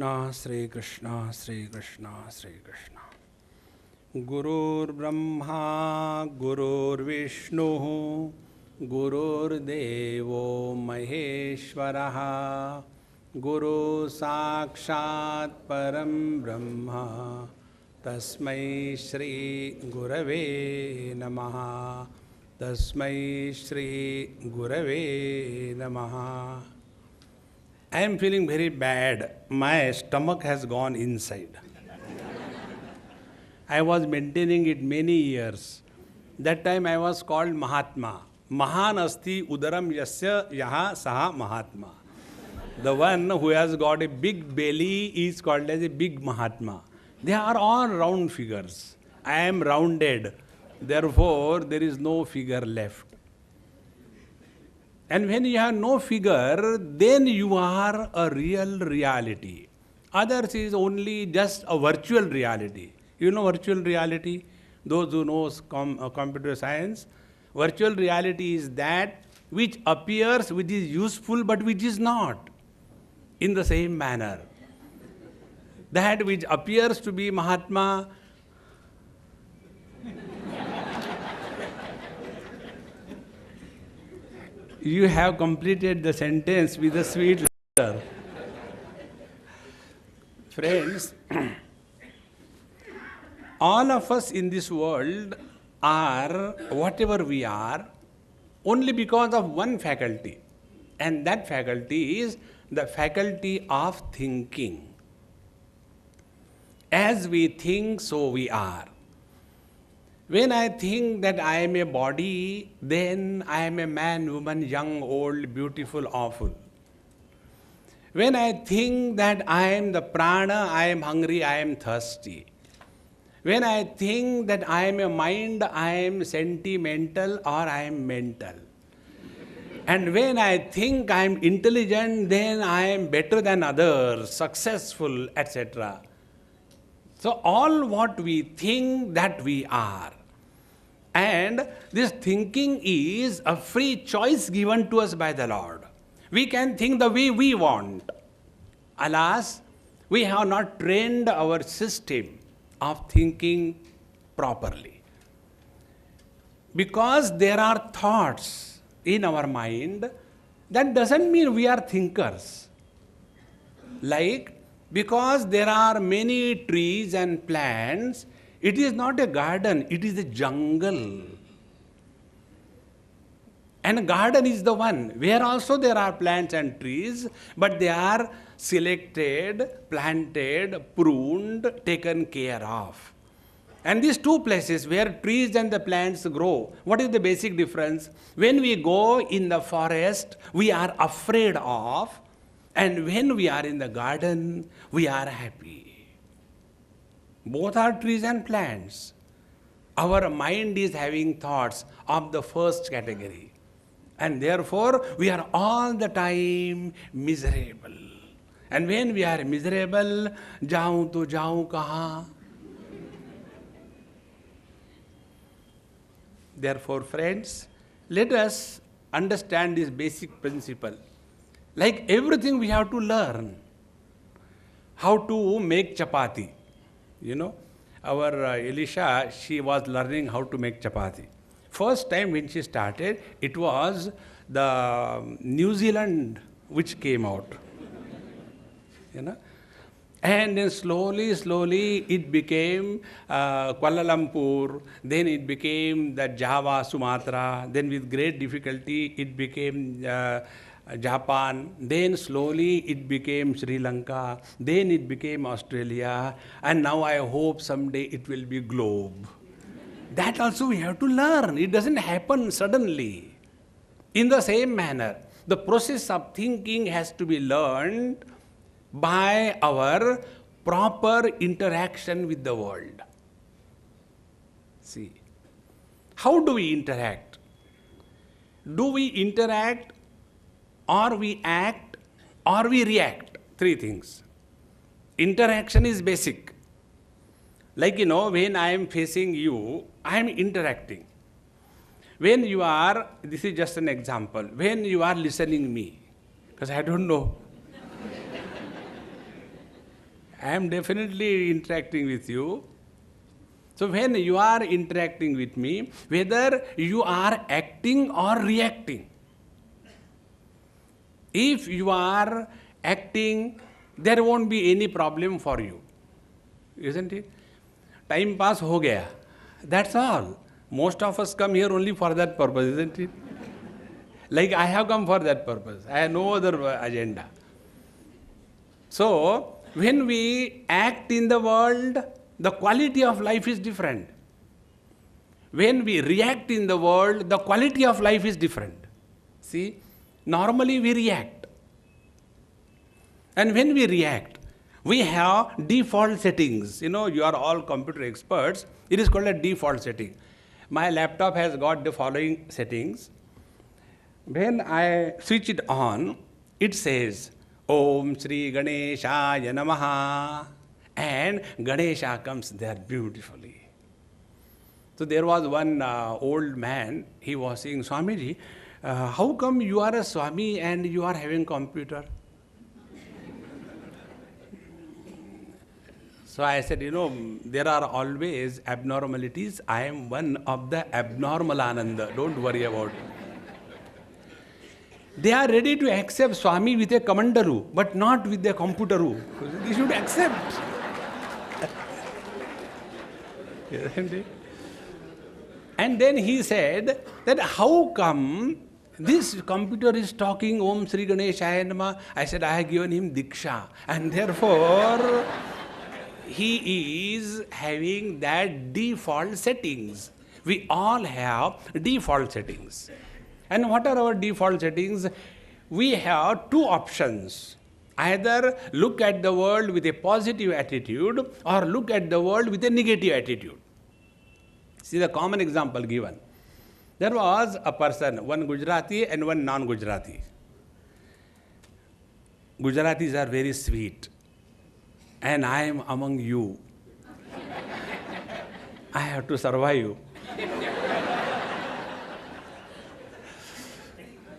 Krishna, Sri Krishna, Sri Krishna, Sri Krishna. Gurur Brahma, Gurur Vishnu, Gurur Devo Maheshwaraha, Guru Sakshat Param Brahma, Tasmai Shri Gurave Namaha, Tasmai Shri Gurave Namaha. I am feeling very bad. My stomach has gone inside. I was maintaining it many years. That time I was called Mahatma. Mahan asti udaram yasya yaha saha Mahatma. The one who has got a big belly is called as a big Mahatma. They are all round figures. I am rounded. Therefore, there is no figure left. And when you have no figure, then you are a real reality. Others is only just a virtual reality. You know virtual reality? Those who know computer science, virtual reality is that which appears, which is useful, but which is not. In the same manner. That which appears to be Mahatma, you have completed the sentence with a sweet laughter. Friends, all of us in this world are whatever we are only because of one faculty. And that faculty is the faculty of thinking. As we think, so we are. When I think that I am a body, then I am a man, woman, young, old, beautiful, awful. When I think that I am the prana, I am hungry, I am thirsty. When I think that I am a mind, I am sentimental or I am mental. And when I think I am intelligent, then I am better than others, successful, etc. So all what we think, that we are. And this thinking is a free choice given to us by the Lord. We can think the way we want. Alas, we have not trained our system of thinking properly. Because there are thoughts in our mind, that doesn't mean we are thinkers. Like, because there are many trees and plants, it is not a garden, it is a jungle. And a garden is the one where also there are plants and trees, but they are selected, planted, pruned, taken care of. And these two places where trees and the plants grow, what is the basic difference? When we go in the forest, we are afraid of, and when we are in the garden, we are happy. Both are trees and plants. Our mind is having thoughts of the first category. And therefore, we are all the time miserable. And when we are miserable, jaun to jaun kahan? Therefore, friends, let us understand this basic principle. Like everything we have to learn. How to make chapati. You know, our Elisha, she was learning how to make chapati. First time when she started, it was the New Zealand which came out. You know. And then slowly it became Kuala Lumpur, then it became the Java, Sumatra, then with great difficulty it became Japan, then slowly it became Sri Lanka, then it became Australia, and now I hope someday it will be globe. That also we have to learn. It doesn't happen suddenly. In the same manner, the process of thinking has to be learned by our proper interaction with the world. See, how do we interact? Do we interact, or we act, or we react? Three things. Interaction is basic. Like, you know, when I am facing you, I am interacting. When you are, this is just an example, when you are listening me, because I don't know. I am definitely interacting with you. So when you are interacting with me, whether you are acting or reacting, if you are acting, there won't be any problem for you. Isn't it? Time pass ho gaya. That's all. Most of us come here only for that purpose, isn't it? Like I have come for that purpose. I have no other agenda. So, when we act in the world, the quality of life is different. When we react in the world, the quality of life is different. See, normally we react. And when we react, we have default settings. You know, you are all computer experts. It is called a default setting. My laptop has got the following settings. When I switch it on, it says, Om Shri Ganeshaya Namaha. And Ganesha comes there beautifully. So there was one old man, he was saying, Swamiji, how come you are a Swami and you are having computer? So I said, you know, there are always abnormalities. I am one of the abnormal Ananda. Don't worry about it. They are ready to accept Swami with a commanderu, but not with a computeru. They should accept. Isn't it? And then he said that how come this computer is talking Om Sri Ganeshaya Namah? I said, I have given him Diksha. And therefore, he is having that default settings. We all have default settings. And what are our default settings? We have two options. Either look at the world with a positive attitude or look at the world with a negative attitude. See the common example given. There was a person, one Gujarati and one non-Gujarati. Gujaratis are very sweet. And I am among you. I have to survive.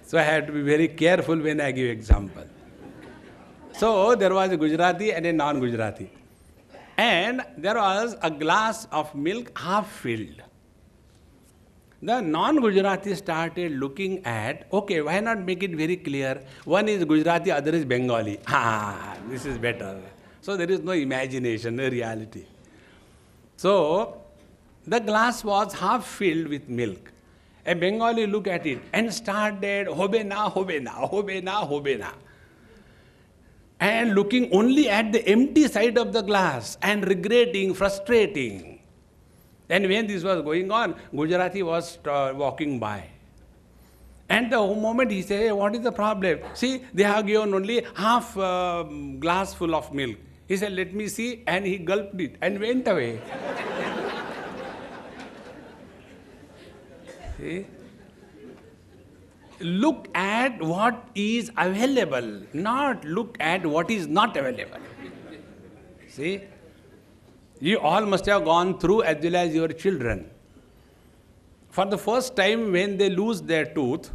So I have to be very careful when I give example. So there was a Gujarati and a non-Gujarati. And there was a glass of milk half filled. The non-Gujarati started looking at, okay, why not make it very clear? One is Gujarati, other is Bengali. This is better. So there is no imagination, no reality. So the glass was half filled with milk. A Bengali looked at it and started, hobe na, hobe na, hobe na, hobe na. And looking only at the empty side of the glass and regretting, frustrating. And when this was going on, Gujarati was walking by. And the moment he said, hey, what is the problem? See, they have given only half glass full of milk. He said, let me see. And he gulped it and went away. See? Look at what is available, not look at what is not available. See? You all must have gone through as well as your children. For the first time when they lose their tooth,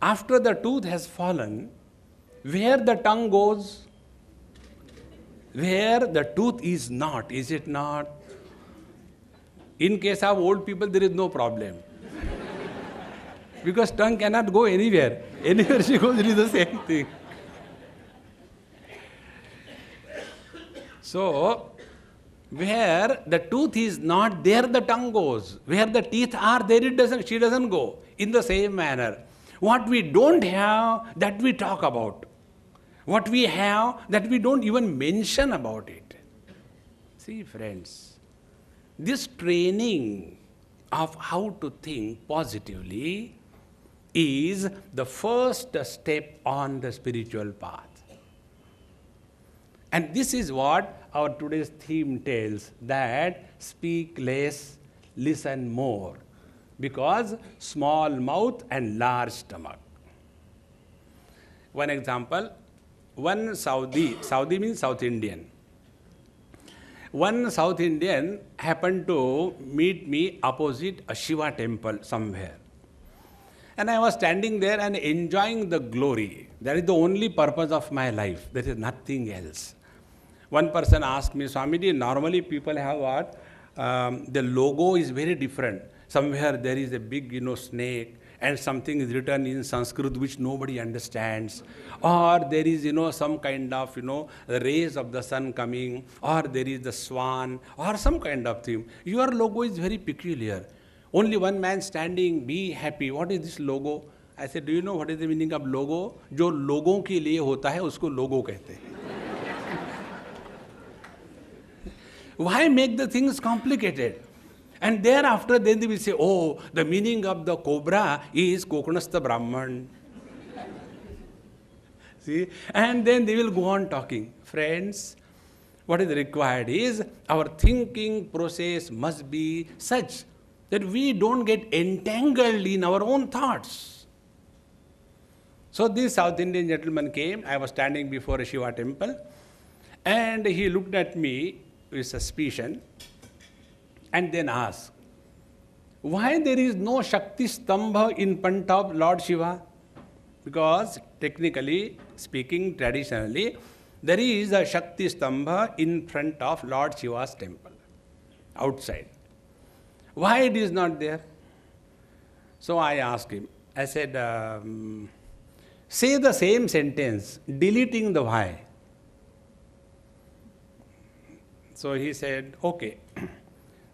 after the tooth has fallen, where the tongue goes, where the tooth is not, is it not? In case of old people, there is no problem. Because tongue cannot go anywhere. Anywhere she goes, it is the same thing. So, where the tooth is not, there the tongue goes. Where the teeth are, there she doesn't go. In the same manner. What we don't have, that we talk about. What we have, that we don't even mention about it. See, friends, this training of how to think positively is the first step on the spiritual path. And this is what our today's theme tells, that speak less, listen more. Because small mouth and large stomach. One example, one Saudi means South Indian. One South Indian happened to meet me opposite a Shiva temple somewhere. And I was standing there and enjoying the glory. That is the only purpose of my life. There is nothing else. One person asked me, Swamiji, normally people have what? The logo is very different. Somewhere there is a big, snake, and something is written in Sanskrit which nobody understands. Or there is, some kind of, the rays of the sun coming, or there is the swan, or some kind of thing. Your logo is very peculiar. Only one man standing, be happy. What is this logo? I said, do you know what is the meaning of logo? जो लोगों के लिए होता है उसको लोगो कहते हैं. Why make the things complicated? And thereafter, then they will say, oh, the meaning of the cobra is Kokonastha Brahman. See? And then they will go on talking. Friends, what is required is our thinking process must be such that we don't get entangled in our own thoughts. So this South Indian gentleman came. I was standing before a Shiva temple, and he looked at me with suspicion and then asked, why there is no Shakti Stambha in front of Lord Shiva? Because technically speaking, traditionally, there is a Shakti Stambha in front of Lord Shiva's temple, outside. Why it is not there? So I asked him, I said, say the same sentence, deleting the why. So he said, okay,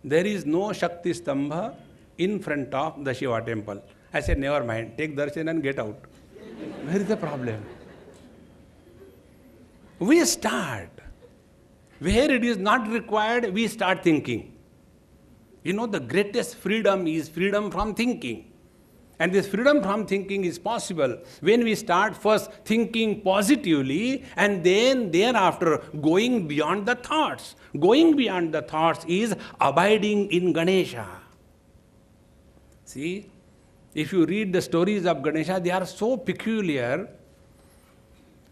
there is no Shakti Stambha in front of the Shiva temple. I said, never mind, take darshan and get out. Where is the problem? We start. Where it is not required, we start thinking. The greatest freedom is freedom from thinking. And this freedom from thinking is possible when we start first thinking positively and then thereafter going beyond the thoughts. Going beyond the thoughts is abiding in Ganesha. See, if you read the stories of Ganesha, they are so peculiar.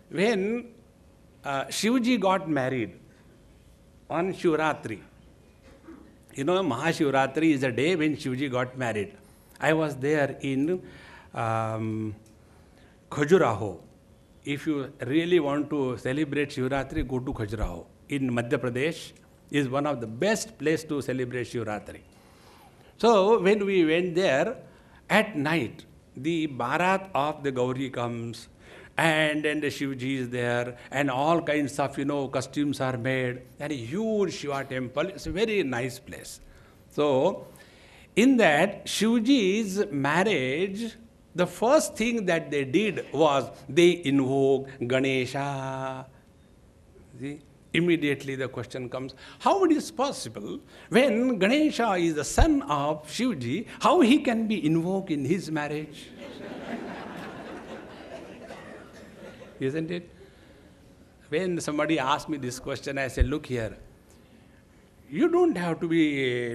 When Shivji got married on Shivratri, Mahashivratri is a day when Shivji got married. I was there in Khajuraho. If you really want to celebrate Shivratri, go to Khajuraho. In Madhya Pradesh is one of the best places to celebrate Shivratri. So when we went there, at night, the Bharat of the Gauri comes, and then the Shivji is there, and all kinds of, costumes are made, and a huge Shiva temple. It's a very nice place. So, in that Shivji's marriage, the first thing that they did was they invoked Ganesha. See? Immediately the question comes, how it is possible when Ganesha is the son of Shivji, how he can be invoked in his marriage? Isn't it? When somebody asked me this question, I said, look here, you don't have to be,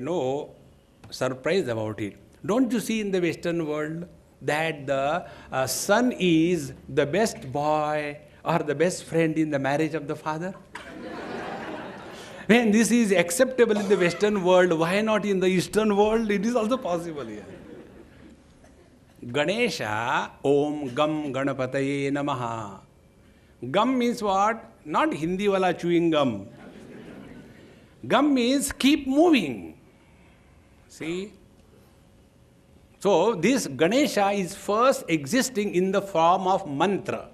surprised about it. Don't you see in the Western world that the son is the best boy or the best friend in the marriage of the father? When this is acceptable in the Western world, why not in the Eastern world? It is also possible here. Ganesha, Om Gam Ganapataye Namaha. Gum means what? Not Hindi wala chewing gum. Gum means keep moving. See? So this Ganesha is first existing in the form of mantra.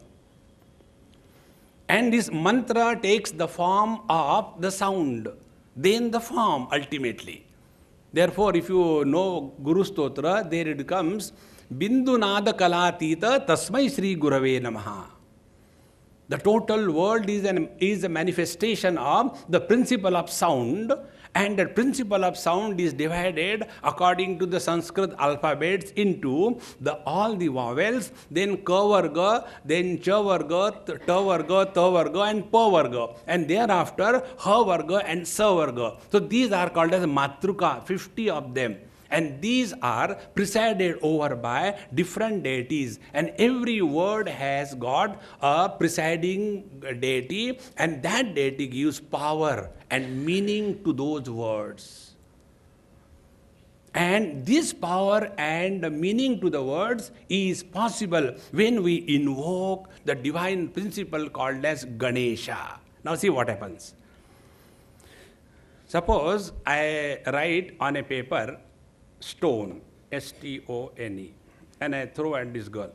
And this mantra takes the form of the sound, then the form ultimately. Therefore, if you know Guru Stotra, there it comes, Bindu Nada Kalatita Tasmai Sri Gurave Namaha. The total world is a manifestation of the principle of sound, and that principle of sound is divided according to the Sanskrit alphabets into all the vowels, then ka varga, then cha varga, ta varga, ta varga, and pa varga, and thereafter ha varga and sa varga. So these are called as matruka, 50 of them. And these are presided over by different deities. And every word has got a presiding deity, and that deity gives power and meaning to those words. And this power and the meaning to the words is possible when we invoke the divine principle called as Ganesha. Now see what happens. Suppose I write on a paper stone, S-T-O-N-E, and I throw at this girl.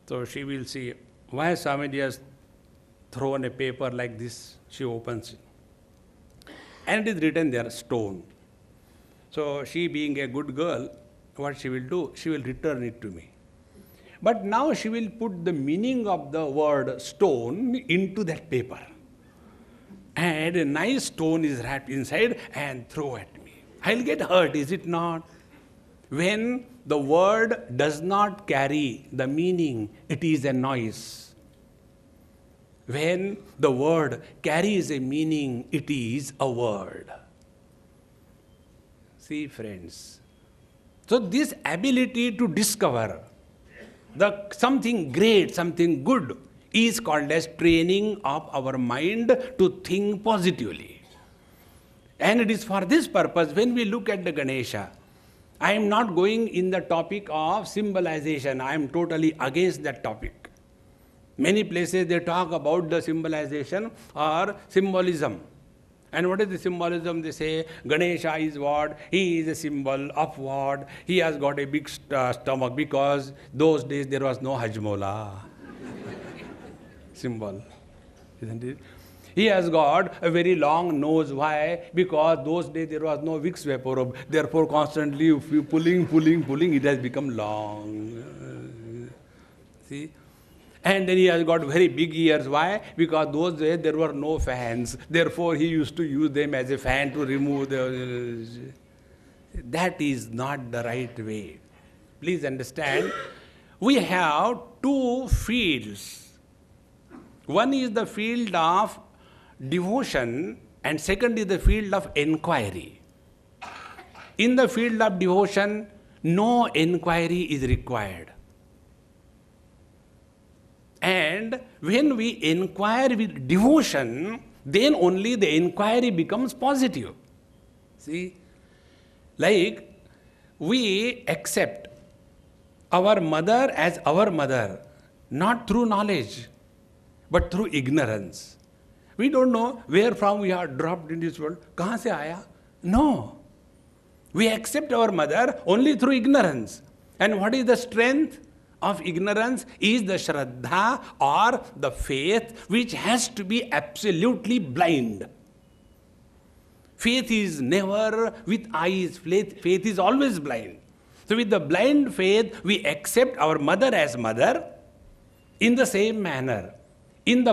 So she will see, why Swamiji has thrown a paper like this? She opens it. And it is written there, stone. So she, being a good girl, what she will do? She will return it to me. But now she will put the meaning of the word stone into that paper. And a nice stone is wrapped inside and throw at me. I'll get hurt, is it not? When the word does not carry the meaning, it is a noise. When the word carries a meaning, it is a word. See, friends. So this ability to discover something great, something good, is called as training of our mind to think positively. And it is for this purpose, when we look at the Ganesha, I am not going in the topic of symbolization. I am totally against that topic. Many places they talk about the symbolization or symbolism. And what is the symbolism? They say Ganesha is what? He is a symbol of what? He has got a big stomach because those days there was no Hajmola. Symbol, isn't it? He has got a very long nose. Why? Because those days there was no Vicks Vaporub. Therefore, constantly pulling, it has become long. See? And then he has got very big ears. Why? Because those days there were no fans. Therefore, he used to use them as a fan to remove the... That is not the right way. Please understand, we have two fields. One is the field of devotion and second is the field of inquiry. In the field of devotion, no inquiry is required. And when we inquire with devotion, then only the inquiry becomes positive. See? Like, we accept our mother as our mother, not through knowledge, but through ignorance. We don't know where from we are dropped in this world. Kahan se aaya? No. We accept our mother only through ignorance. And what is the strength of ignorance? Is the shraddha or the faith which has to be absolutely blind. Faith is never with eyes. Faith is always blind. So with the blind faith, we accept our mother as mother. In the same manner, on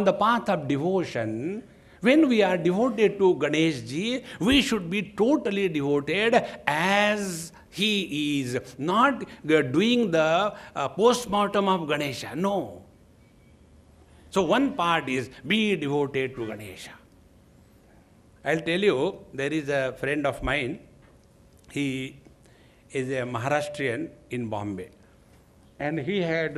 the path of devotion, when we are devoted to Ganesh Ji, we should be totally devoted as he is, not doing the post-mortem of Ganesha. No. So one part is be devoted to Ganesha. I'll tell you, there is a friend of mine. He is a Maharashtrian in Bombay. And he had,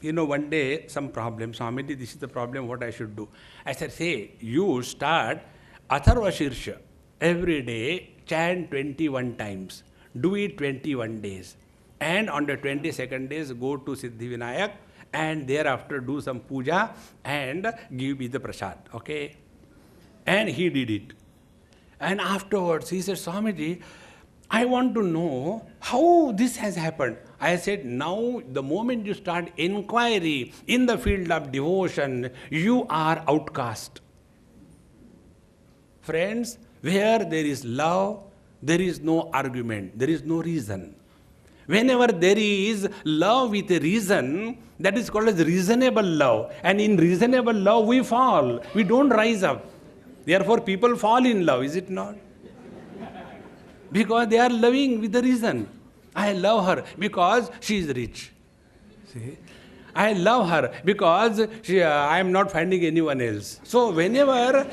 one day some problem. Swamiji, this is the problem, what I should do. I said, say, you start Atharva Shirsha every day, chant 21 times. Do it 21 days. And on the 22nd days, go to Siddhi Vinayak and thereafter do some puja and give me the prasad. Okay? And he did it. And afterwards, he said, Swamiji, I want to know how this has happened. I said, now the moment you start inquiry in the field of devotion, you are outcast. Friends, where there is love, there is no argument, there is no reason. Whenever there is love with a reason, that is called as reasonable love. And in reasonable love, we fall. We don't rise up. Therefore, people fall in love, is it not? Because they are loving with the reason. I love her because she is rich. See? I love her because I am not finding anyone else. So whenever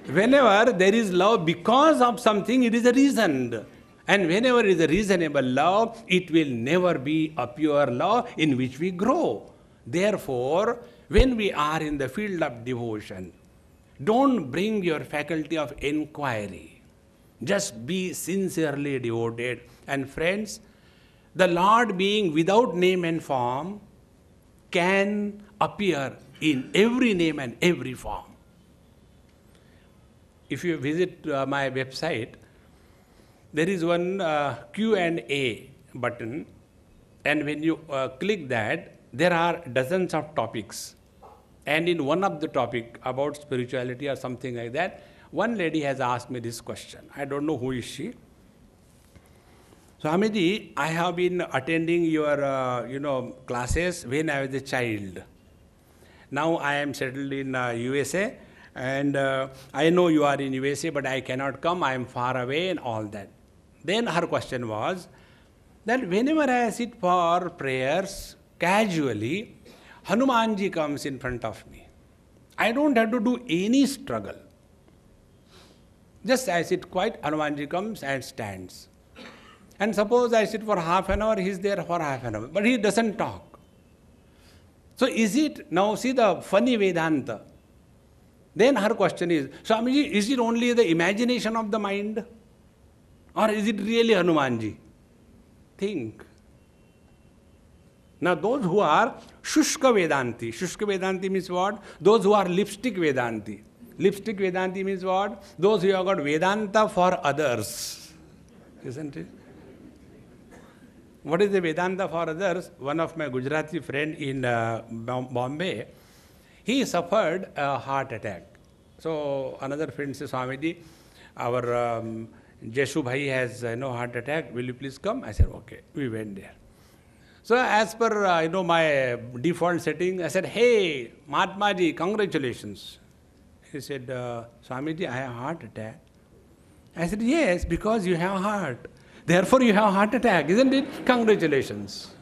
there is love because of something, it is a reason. And whenever it is a reasonable love, it will never be a pure love in which we grow. Therefore, when we are in the field of devotion, Don't bring your faculty of inquiry. Just be sincerely devoted. And friends, the Lord being without name and form can appear in every name and every form. If you visit my website, there is one Q&A button, and when you click that, there are dozens of topics. And in one of the topic about spirituality or something like that, one lady has asked me this question. I don't know who is she. Swamiji, I have been attending your classes when I was a child. Now I am settled in USA, and I know you are in USA, but I cannot come. I am far away and all that. Then her question was that whenever I sit for prayers, casually, Hanumanji comes in front of me. I don't have to do any struggle. Just I sit quiet, Hanumanji comes and stands. And suppose I sit for half an hour, he is there for half an hour, but he doesn't talk. So is it, now see the funny Vedanta. Then her question is, Swamiji, is it only the imagination of the mind? Or is it really Hanumanji? Think. Now those who are Shushka Vedanti means what? Those who are lipstick Vedanti. Lipstick Vedanti means what? Those who have got Vedanta for others. Isn't it? What is the Vedanta for others? One of my Gujarati friend in Bombay, he suffered a heart attack. So another friend says, Swamiji, our Jeshu Bhai has heart attack. Will you please come? I said, okay. We went there. So as per my default setting, I said, hey, Mahatma ji, congratulations. He said, Swamiji, I have a heart attack. I said, yes, because you have a heart. Therefore you have a heart attack, isn't it? Congratulations.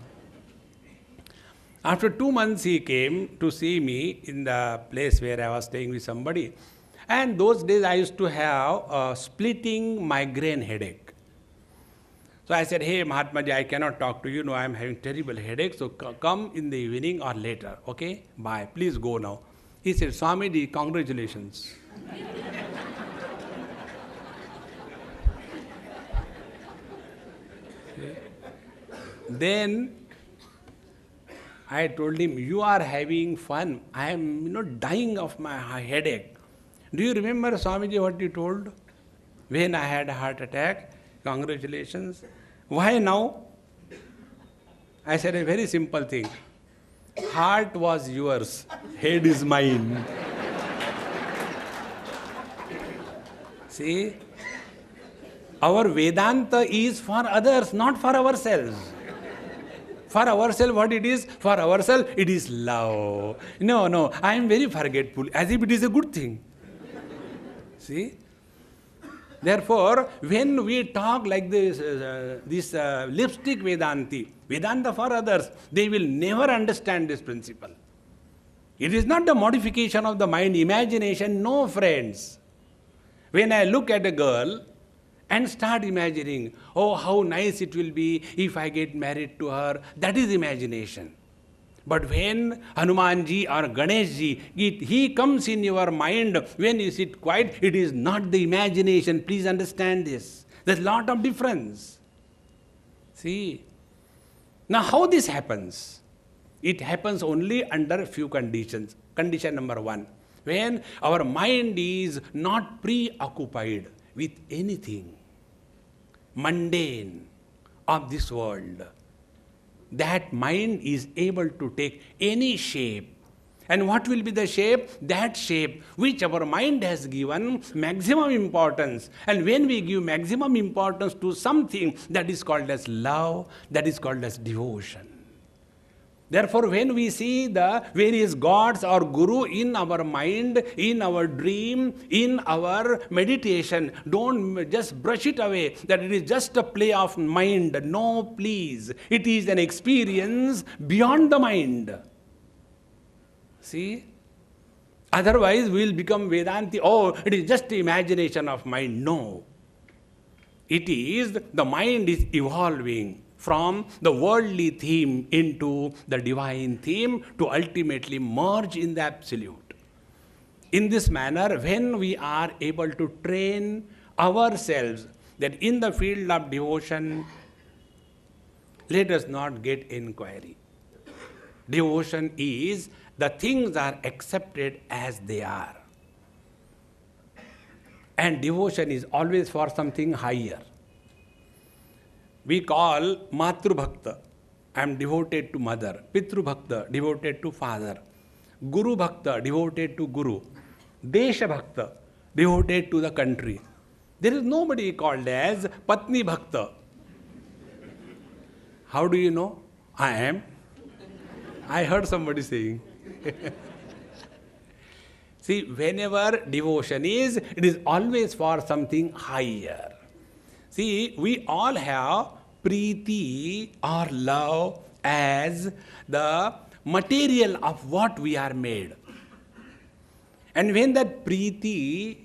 After 2 months, he came to see me in the place where I was staying with somebody. And those days I used to have a splitting migraine headache. So I said, hey, Mahatma ji, I cannot talk to you. No, I am having terrible headache. So come in the evening or later. Okay? Bye. Please go now. He said, Swamiji, congratulations. Then I told him, you are having fun. I am dying of my headache. Do you remember, Swamiji, what you told? When I had a heart attack, congratulations. Why now? I said a very simple thing. Heart was yours, head is mine. See? Our Vedanta is for others, not for ourselves. For ourselves, what it is? For ourselves, it is love. No, I am very forgetful, as if it is a good thing. See? Therefore, when we talk like this, lipstick Vedanti, Vedanta for others, they will never understand this principle. It is not the modification of the mind, imagination, no friends. When I look at a girl and start imagining, oh, how nice it will be if I get married to her, that is imagination. But when Hanumanji or Ganeshji, he comes in your mind, when you sit quiet, it is not the imagination. Please understand this. There's a lot of difference. See? Now how this happens? It happens only under a few conditions. Condition number 1, when our mind is not preoccupied with anything mundane of this world. That mind is able to take any shape. And what will be the shape? That shape which our mind has given maximum importance. And when we give maximum importance to something, that is called as love, that is called as devotion. Therefore, when we see the various gods or guru in our mind, in our dream, in our meditation, don't just brush it away that it is just a play of mind. No, please. It is an experience beyond the mind. See? Otherwise, we will become Vedanti. Oh, it is just the imagination of mind. No. It is the mind is evolving from the worldly theme into the divine theme to ultimately merge in the absolute. In this manner, when we are able to train ourselves that in the field of devotion, let us not get inquiry. Devotion is the things are accepted as they are. And devotion is always for something higher. We call Matru Bhakta, I am devoted to mother. Pitru Bhakta, devoted to father. Guru Bhakta, devoted to Guru. Desha Bhakta, devoted to the country. There is nobody called as Patni Bhakta. How do you know? I am. I heard somebody saying. See, whenever devotion is, it is always for something higher. See, we all have preeti or love as the material of what we are made. And when that preeti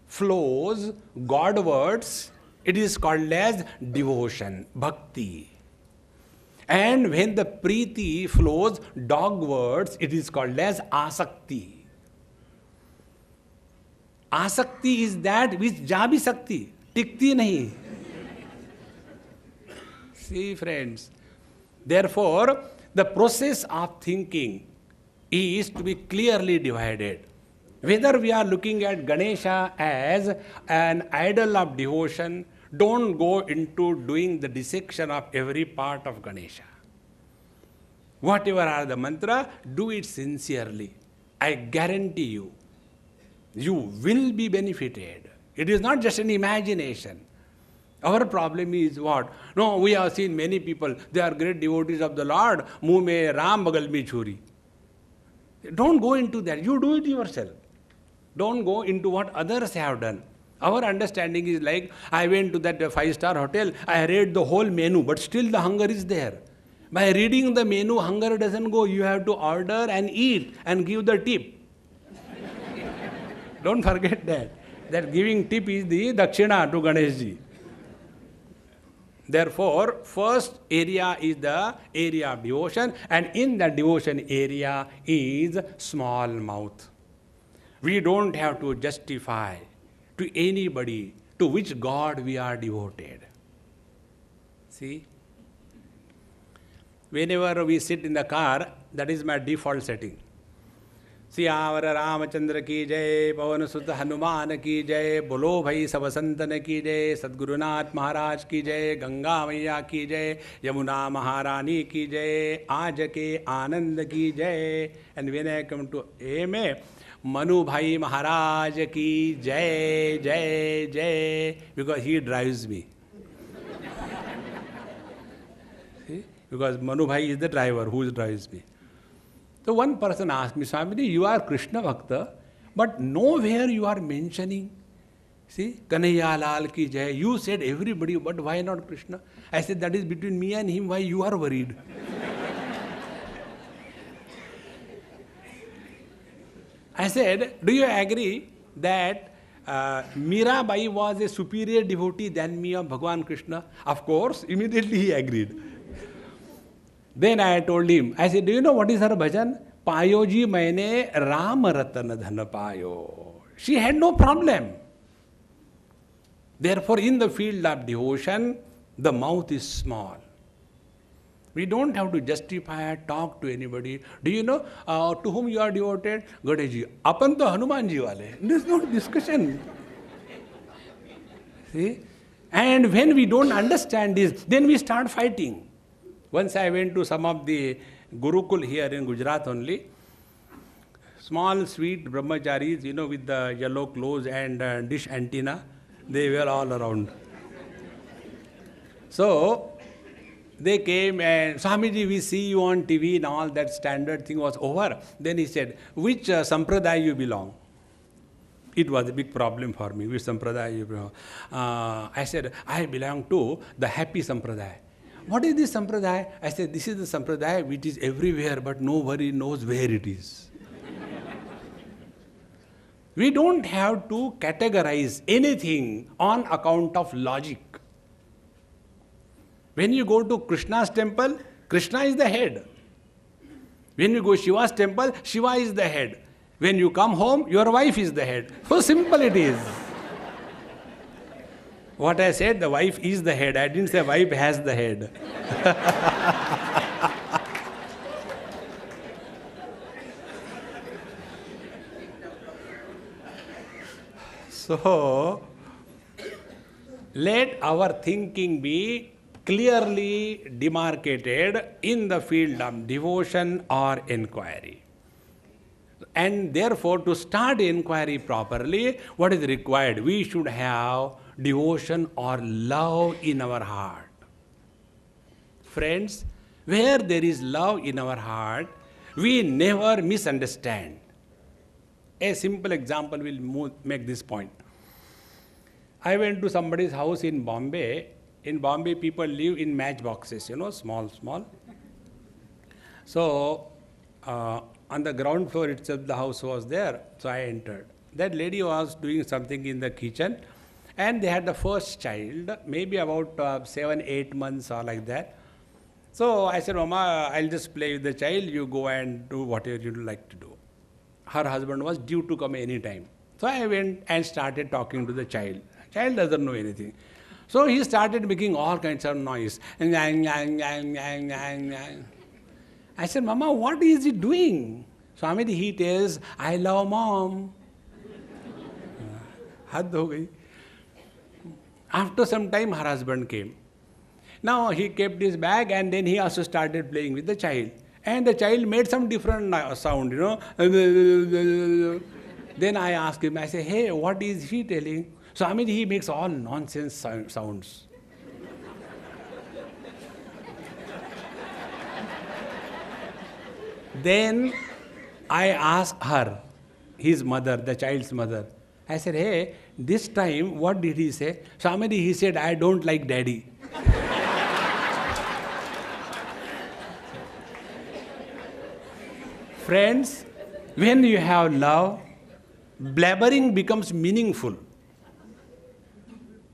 flows Godwards, it is called as devotion, bhakti. And when the preeti flows dogwards, it is called as asakti. Asakti is that which ja bhi sakti, tikti nahi. See, friends, therefore, the process of thinking is to be clearly divided. Whether we are looking at Ganesha as an idol of devotion, don't go into doing the dissection of every part of Ganesha. Whatever are the mantra, do it sincerely. I guarantee you, you will be benefited. It is not just an imagination. Our problem is what? No, we have seen many people, they are great devotees of the Lord, muh mein Ram, bagal mein churi. Don't go into that. You do it yourself. Don't go into what others have done. Our understanding is like, I went to that 5-star hotel, I read the whole menu, but still the hunger is there. By reading the menu, hunger doesn't go. You have to order and eat and give the tip. Don't forget that. That giving tip is the dakshina to Ganeshji. Therefore, first area is the area of devotion, and in the devotion area is small mouth. We don't have to justify to anybody to which God we are devoted. See? Whenever we sit in the car, that is my default setting. Siyavar Ramchandra की जय, पवन सुत हनुमान की जय, बोलो भाई सब संतन की जय, सद्गुरुनाथ महाराज की जय, गंगा मैया की जय, यमुना महारानी की जय, आज के आनंद की जय. And when I come to ए में, मनु भाई महाराज की जय जय जय, because he drives me. Because Manu Bhai is the driver who drives me. So one person asked me, Swami, you are Krishna Bhakta, but nowhere you are mentioning, see, Kanhaiya Lal ki jai. You said everybody, but why not Krishna? I said, that is between me and him, why you are worried? I said, do you agree that Mirabai was a superior devotee than me of Bhagavan Krishna? Of course, immediately he agreed. Then I told him, I said, do you know what is her bhajan? Payo ji maine Ram Ratan Dhan payo. She had no problem. Therefore, in the field of devotion, the mouth is small. We don't have to justify, talk to anybody. Do you know to whom you are devoted? Ganesh ji. Apan to Hanuman ji wale. There is no discussion. See? And when we don't understand this, then we start fighting. Once I went to some of the Gurukul here in Gujarat only. Small, sweet brahmacharis, you know, with the yellow clothes and dish antenna, they were all around. So, they came and, Swamiji, we see you on TV and all that standard thing was over. Then he said, which sampradaya you belong? It was a big problem for me, which sampradaya you belong. I said, I belong to the happy sampradaya. What is this sampradaya? I said, this is the sampradaya which is everywhere, but nobody knows where it is. We don't have to categorize anything on account of logic. When you go to Krishna's temple, Krishna is the head. When you go to Shiva's temple, Shiva is the head. When you come home, your wife is the head. So simple it is. What I said, the wife is the head. I didn't say wife has the head. So, let our thinking be clearly demarcated in the field of devotion or inquiry. And therefore, to start inquiry properly, what is required? We should have devotion or love in our heart. Friends, where there is love in our heart, we never misunderstand. A simple example will make this point. I went to somebody's house in Bombay. In Bombay, people live in matchboxes, small. So, on the ground floor itself, the house was there. So I entered. That lady was doing something in the kitchen, and they had the first child, maybe about 7, 8 months or like that. So I said, Mama, I'll just play with the child. You go and do whatever you'd like to do. Her husband was due to come any time. So I went and started talking to the child. Child doesn't know anything. So he started making all kinds of noise. I said, Mama, what is he doing? Swami, he tells, I love mom. Had ho gayi. After some time, her husband came. Now he kept his bag and then he also started playing with the child. And the child made some different sound, Then I asked him, I said, hey, what is he telling? Swami, he makes all nonsense sounds. Then I asked her, his mother, the child's mother. I said, hey, this time, what did he say? Swami, he said, I don't like daddy. Friends, when you have love, blabbering becomes meaningful.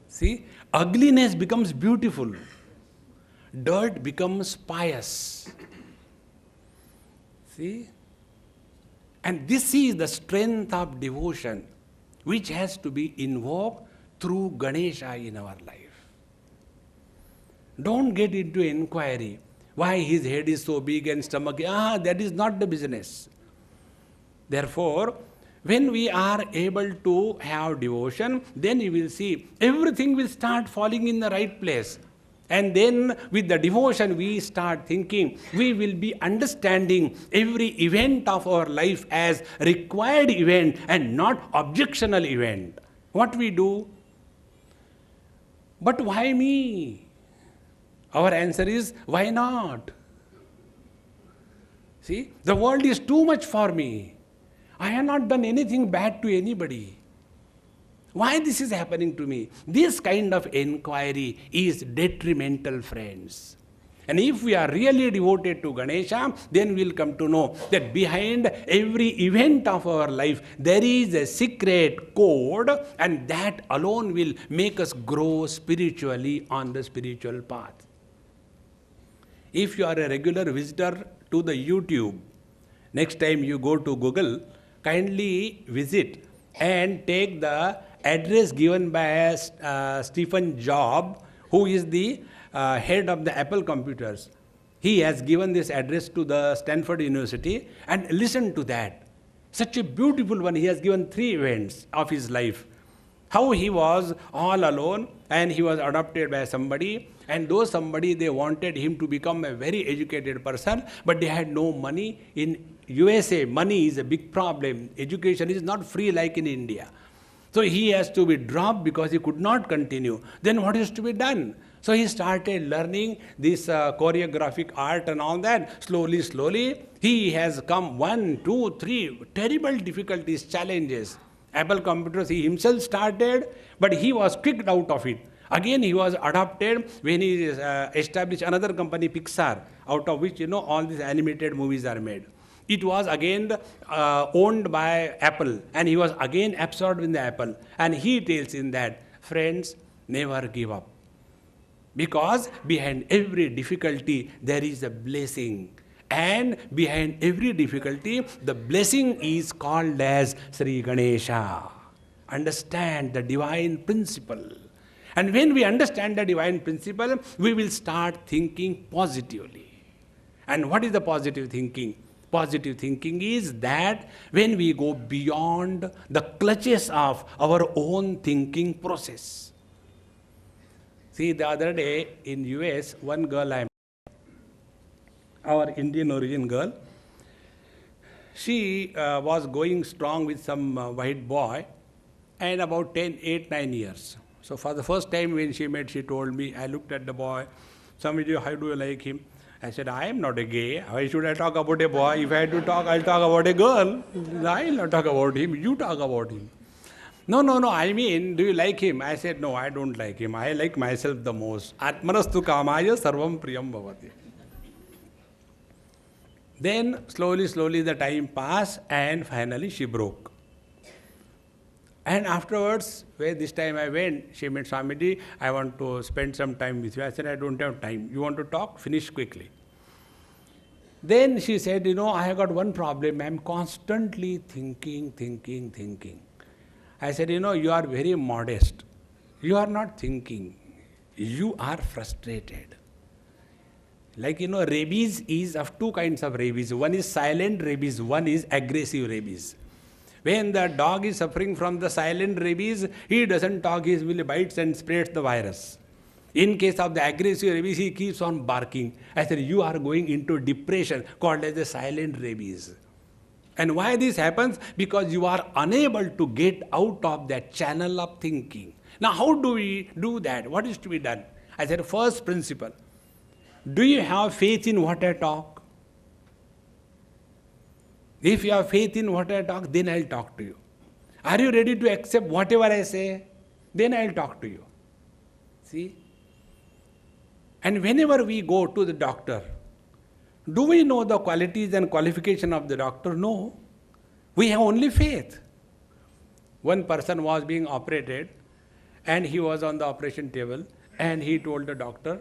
See, ugliness becomes beautiful. Dirt becomes pious. See? And this is the strength of devotion, which has to be invoked through Ganesha in our life. Don't get into inquiry. Why his head is so big and stomach? That is not the business. Therefore, when we are able to have devotion, then you will see everything will start falling in the right place. And then with the devotion we start thinking, we will be understanding every event of our life as required event and not objectional event. What we do? But why me? Our answer is, why not? See, the world is too much for me. I have not done anything bad to anybody. Why this is happening to me? This kind of inquiry is detrimental, friends. And if we are really devoted to Ganesha, then we will come to know that behind every event of our life, there is a secret code, and that alone will make us grow spiritually on the spiritual path. If you are a regular visitor to the YouTube, next time you go to Google, kindly visit and take the address given by Stephen Jobs, who is the head of the Apple computers. He has given this address to the Stanford University, and listen to that. Such a beautiful one. He has given 3 events of his life. How he was all alone and he was adopted by somebody, and those somebody, they wanted him to become a very educated person, but they had no money. In USA, money is a big problem. Education is not free like in India. So he has to be dropped because he could not continue. Then what is to be done? So he started learning this choreographic art and all that. Slowly, he has come 1, 2, 3 terrible difficulties, challenges. Apple computers, he himself started, but he was kicked out of it. Again, he was adopted when he established another company, Pixar, out of which, all these animated movies are made. It was again owned by Apple, and he was again absorbed in the Apple. And he tells in that, friends, never give up. Because behind every difficulty, there is a blessing. And behind every difficulty, the blessing is called as Sri Ganesha. Understand the divine principle. And when we understand the divine principle, we will start thinking positively. And what is the positive thinking? Positive thinking is that when we go beyond the clutches of our own thinking process. See, the other day in US, one girl our Indian origin girl, she was going strong with some white boy, and about 8, 9 years. So for the first time when she met, she told me, I looked at the boy, Swamiji, how do you like him? I said, I am not a gay. Why should I talk about a boy? If I had to talk, I'll talk about a girl. I'll not talk about him. You talk about him. No. I mean, do you like him? I said, no, I don't like him. I like myself the most. Atmanastu kamaya sarvam priyam bhavati. Then slowly the time passed, and finally she broke. And afterwards, where this time I went, she met Swamiji, I want to spend some time with you. I said, I don't have time. You want to talk? Finish quickly. Then she said, I have got one problem. I am constantly thinking. I said, you are very modest. You are not thinking. You are frustrated. Like, rabies is of two kinds of rabies. One is silent rabies, one is aggressive rabies. When the dog is suffering from the silent rabies, he doesn't talk, he merely bites and spreads the virus. In case of the aggressive rabies, he keeps on barking. I said, you are going into depression called as the silent rabies. And why this happens? Because you are unable to get out of that channel of thinking. Now, how do we do that? What is to be done? I said, first principle. Do you have faith in what I talk? If you have faith in what I talk, then I'll talk to you. Are you ready to accept whatever I say? Then I'll talk to you. See? And whenever we go to the doctor, do we know the qualities and qualification of the doctor? No. We have only faith. One person was being operated, and he was on the operation table, and he told the doctor,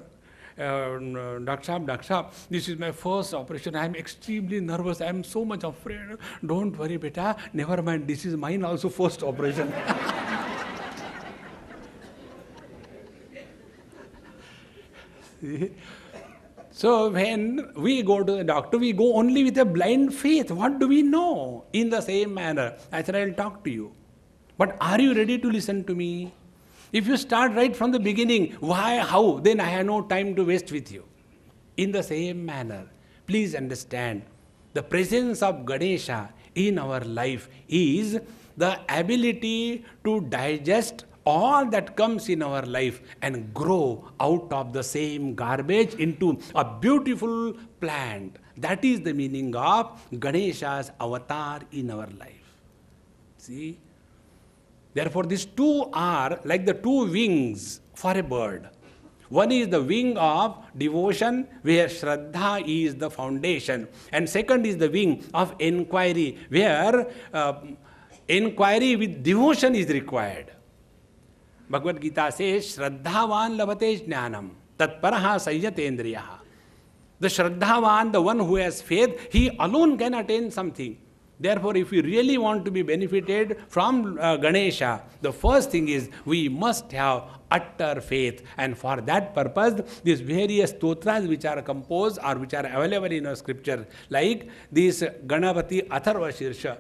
Doctor Sahab, this is my first operation. I am extremely nervous. I am so much afraid. Don't worry, beta. Never mind. This is mine also first operation. So when we go to the doctor, we go only with a blind faith. What do we know? In the same manner, I said, I'll talk to you. But are you ready to listen to me? If you start right from the beginning, why, how, then I have no time to waste with you. In the same manner, please understand, the presence of Ganesha in our life is the ability to digest all that comes in our life and grow out of the same garbage into a beautiful plant. That is the meaning of Ganesha's avatar in our life. See? Therefore, these two are like the two wings for a bird. One is the wing of devotion, where Shraddha is the foundation. And second is the wing of inquiry, where inquiry with devotion is required. Bhagavad Gita says, Shraddhavan labate jnanam, tatparaha sayyatendriyaha. The Shraddhavan, the one who has faith, he alone can attain something. Therefore, if we really want to be benefited from Ganesha, the first thing is we must have utter faith. And for that purpose, these various stotras which are composed or which are available in our scripture, like this Ganapati Atharva Shirsha,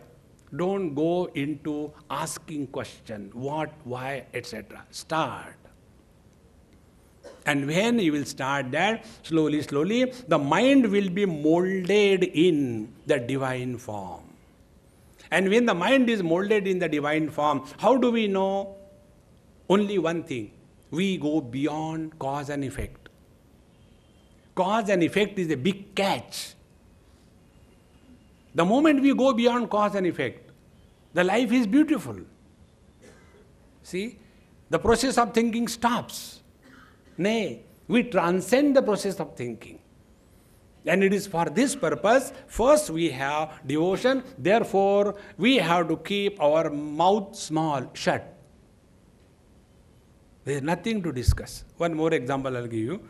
don't go into asking question, what, why, etc. Start. And when you will start that, slowly, the mind will be molded in the divine form. And when the mind is molded in the divine form, how do we know? Only one thing. We go beyond cause and effect. Cause and effect is a big catch. The moment we go beyond cause and effect, the life is beautiful. See, the process of thinking stops. Nay, we transcend the process of thinking. And it is for this purpose, first we have devotion, therefore we have to keep our mouth small, shut. There is nothing to discuss. One more example I'll give you.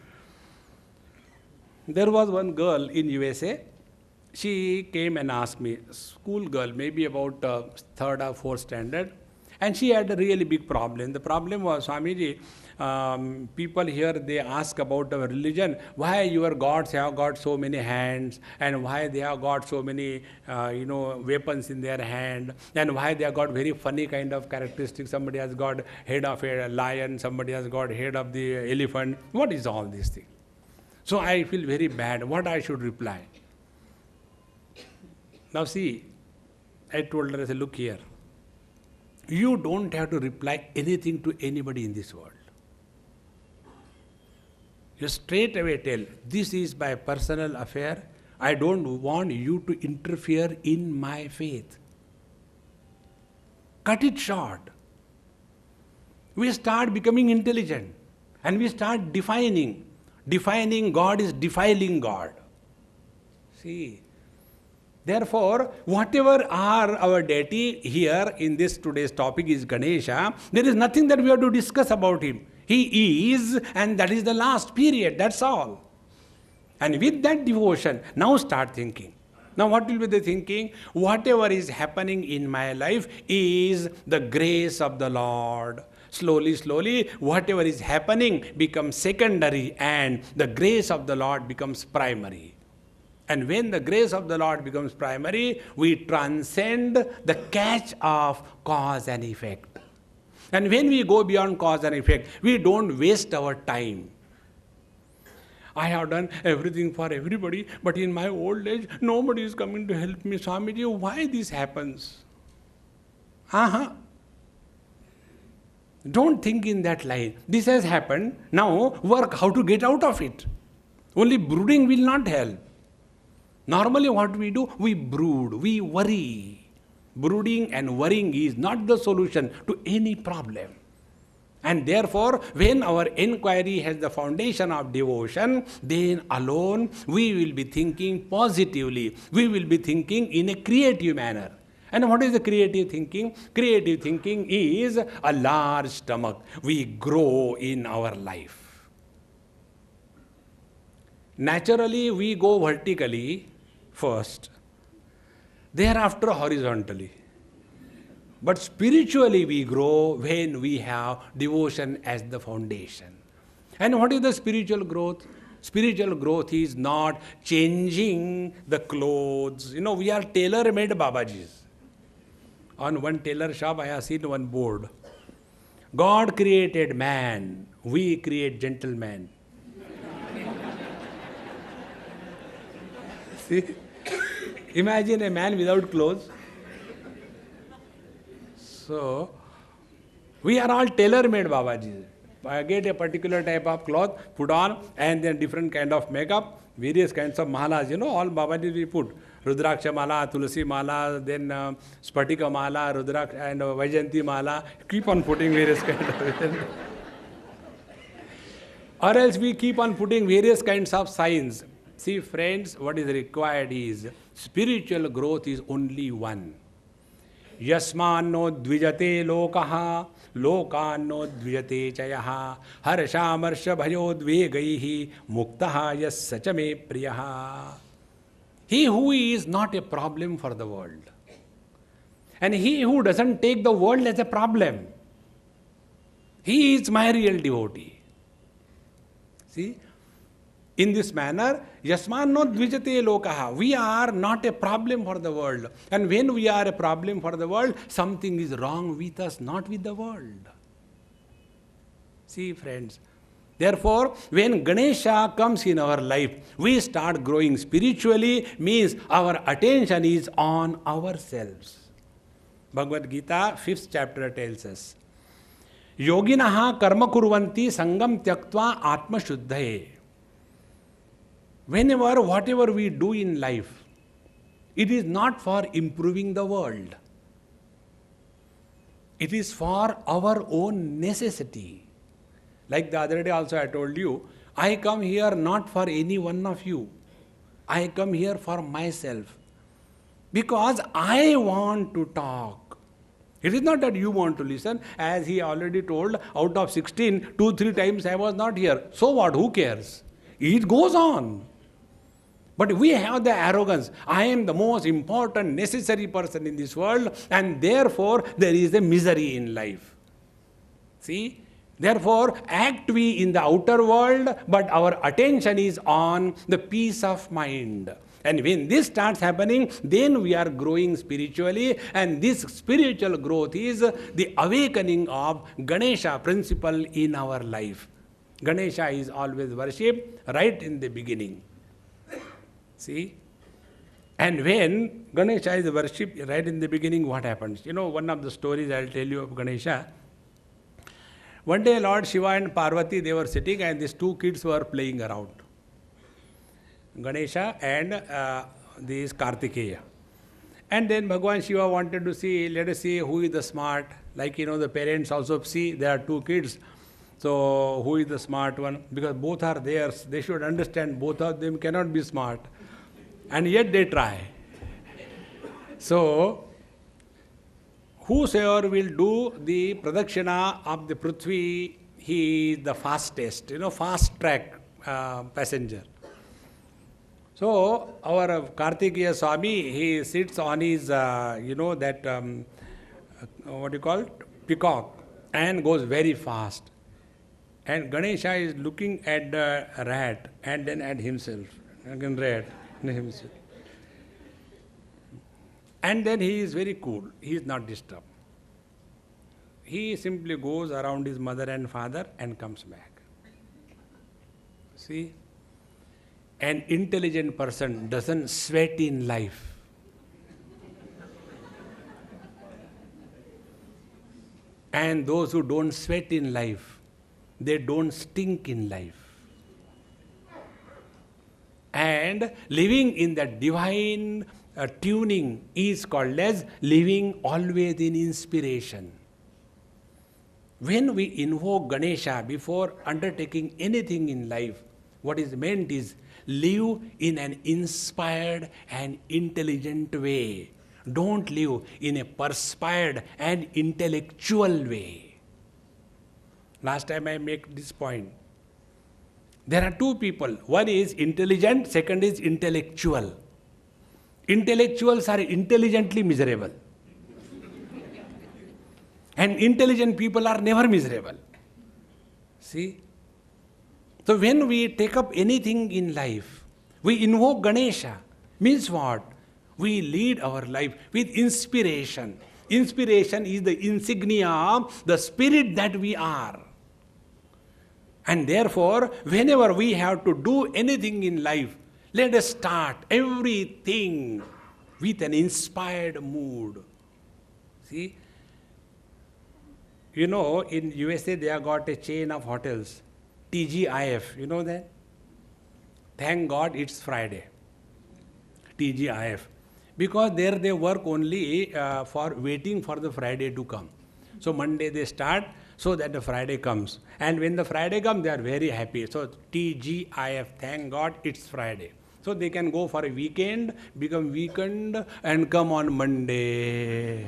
There was one girl in USA, she came and asked me, school girl, maybe about third or fourth standard, and she had a really big problem. The problem was, Swamiji, people here, they ask about our religion, why your gods have got so many hands, and why they have got so many, weapons in their hand, and why they have got very funny kind of characteristics. Somebody has got head of a lion, somebody has got head of the elephant. What is all these things? So I feel very bad. What I should reply? Now see, I told her, I said, look here. You don't have to reply anything to anybody in this world. You straight away tell, this is my personal affair. I don't want you to interfere in my faith. Cut it short. We start becoming intelligent and we start defining. Defining God is defiling God. See. Therefore, whatever are our deity here in this today's topic is Ganesha, there is nothing that we have to discuss about him. He is, and that is the last period, that's all. And with that devotion, now start thinking. Now what will be the thinking? Whatever is happening in my life is the grace of the Lord. Slowly, slowly, whatever is happening becomes secondary and the grace of the Lord becomes primary. And when the grace of the Lord becomes primary, we transcend the catch of cause and effect. And when we go beyond cause and effect, we don't waste our time. I have done everything for everybody, but in my old age, nobody is coming to help me. Swamiji, why this happens? Don't think in that line. This has happened. Now work how to get out of it. Only brooding will not help. Normally what we do, we brood, we worry. Brooding and worrying is not the solution to any problem. And therefore, when our inquiry has the foundation of devotion, then alone we will be thinking positively. We will be thinking in a creative manner. And what is the creative thinking? Creative thinking is a large stomach. We grow in our life. Naturally, we go vertically first, thereafter horizontally. But spiritually we grow when we have devotion as the foundation. And what is the spiritual growth? Spiritual growth is not changing the clothes. We are tailor-made Babajis. On one tailor shop, I have seen one board. God created man, we create gentleman. See? Imagine a man without clothes. So, we are all tailor-made Babajis. I get a particular type of cloth, put on, and then different kind of makeup, various kinds of malas. All Babajis we put. Rudraksha mala, Tulsi mala, then Spatika mala, Rudraksha and Vaijayanti mala. Keep on putting various kinds of or else we keep on putting various kinds of signs. See friends, what is required is, spiritual growth is only one. Yasmanno dvijate lokaha, lokanno dvijate chayaha, harshamarshya bhayodvegaihi, muktaha yas sachame priyaha. He who is not a problem for the world. And he who doesn't take the world as a problem. He is my real devotee. See? In this manner, Yasmanno dvijate lokaha. We are not a problem for the world. And when we are a problem for the world, something is wrong with us, not with the world. See, friends. Therefore, when Ganesha comes in our life, we start growing spiritually, means our attention is on ourselves. Bhagavad Gita, 5th chapter tells us, Yoginaha karma kurvanti sangam tyaktva atma shuddhaye. Whenever, whatever we do in life, it is not for improving the world. It is for our own necessity. Like the other day also I told you, I come here not for any one of you. I come here for myself. Because I want to talk. It is not that you want to listen. As he already told, out of 16, 2-3 times I was not here. So what? Who cares? It goes on. But we have the arrogance. I am the most important, necessary person in this world, and therefore there is a misery in life. See? Therefore, act we in the outer world, but our attention is on the peace of mind. And when this starts happening, then we are growing spiritually, and this spiritual growth is the awakening of Ganesha principle in our life. Ganesha is always worshipped right in the beginning. See? And when Ganesha is worshipped right in the beginning, what happens? You know, one of the stories I'll tell you of Ganesha. One day Lord Shiva and Parvati, they were sitting and these two kids were playing around. Ganesha and this Kartikeya. And then Bhagwan Shiva wanted to see, let us see who is the smart. Like, you know, the parents also see there are two kids. So who is the smart one? Because both are theirs. They should understand both of them cannot be smart. And yet they try. So, whosoever will do the pradakshina of the Prithvi, he is the fastest, fast track passenger. So, our Kartikeya Swami, he sits on his, peacock, and goes very fast. And Ganesha is looking at the rat and then at himself. Again, rat and himself. And then he is very cool. He is not disturbed. He simply goes around his mother and father and comes back. See? An intelligent person doesn't sweat in life. And those who don't sweat in life, they don't stink in life. And living in the divine tuning is called as living always in inspiration. When we invoke Ganesha before undertaking anything in life, what is meant is live in an inspired and intelligent way. Don't live in a perspired and intellectual way. Last time I make this point. There are two people. One is intelligent, second is intellectual. Intellectuals are intelligently miserable. And intelligent people are never miserable. See? So when we take up anything in life, we invoke Ganesha. Means what? We lead our life with inspiration. Inspiration is the insignia of the spirit that we are. And therefore, whenever we have to do anything in life, let us start everything with an inspired mood. See? You know, in USA they have got a chain of hotels, TGIF, you know that? Thank God it's Friday, TGIF. Because there they work only for waiting for the Friday to come. So Monday they start so that the Friday comes. And when the Friday comes, they are very happy. So TGIF, thank God it's Friday. So they can go for a weekend, become weekend, and come on Monday.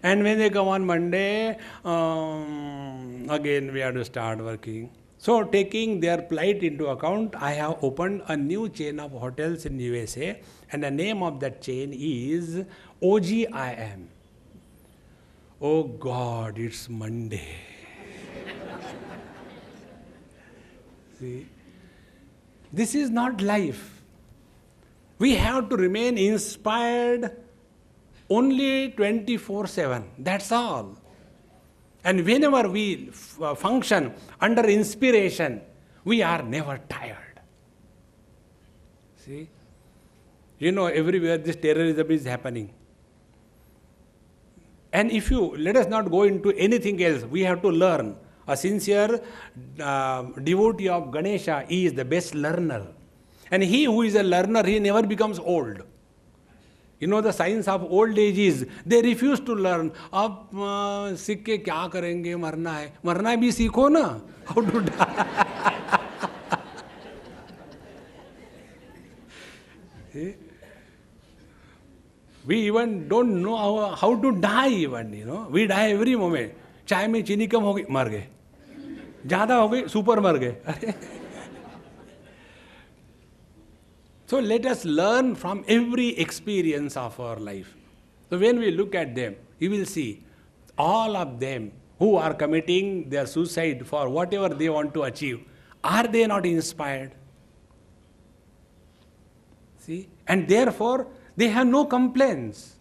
And when they come on Monday, again we have to start working. So taking their plight into account, I have opened a new chain of hotels in USA, and the name of that chain is OGIM. Oh God, it's Monday. See? This is not life. We have to remain inspired only 24/7. That's all. And whenever we function under inspiration, we are never tired. See? You know, everywhere this terrorism is happening. And if you, let us not go into anything else, we have to learn. A sincere devotee of Ganesha is the best learner. And he who is a learner, he never becomes old. You know, the signs of old age is, they refuse to learn. अब सीख के क्या करेंगे, मरना है. मरना भी सीखो ना. How to die. We even don't know how to die even, you know. We die every moment. चाय में चीनी कम हो गई, मर गए. ज़्यादा हो गई, सुपर मर गए. So let us learn from every experience of our life. So when we look at them, you will see all of them who are committing their suicide for whatever they want to achieve, are they not inspired? See? And therefore, they have no complaints.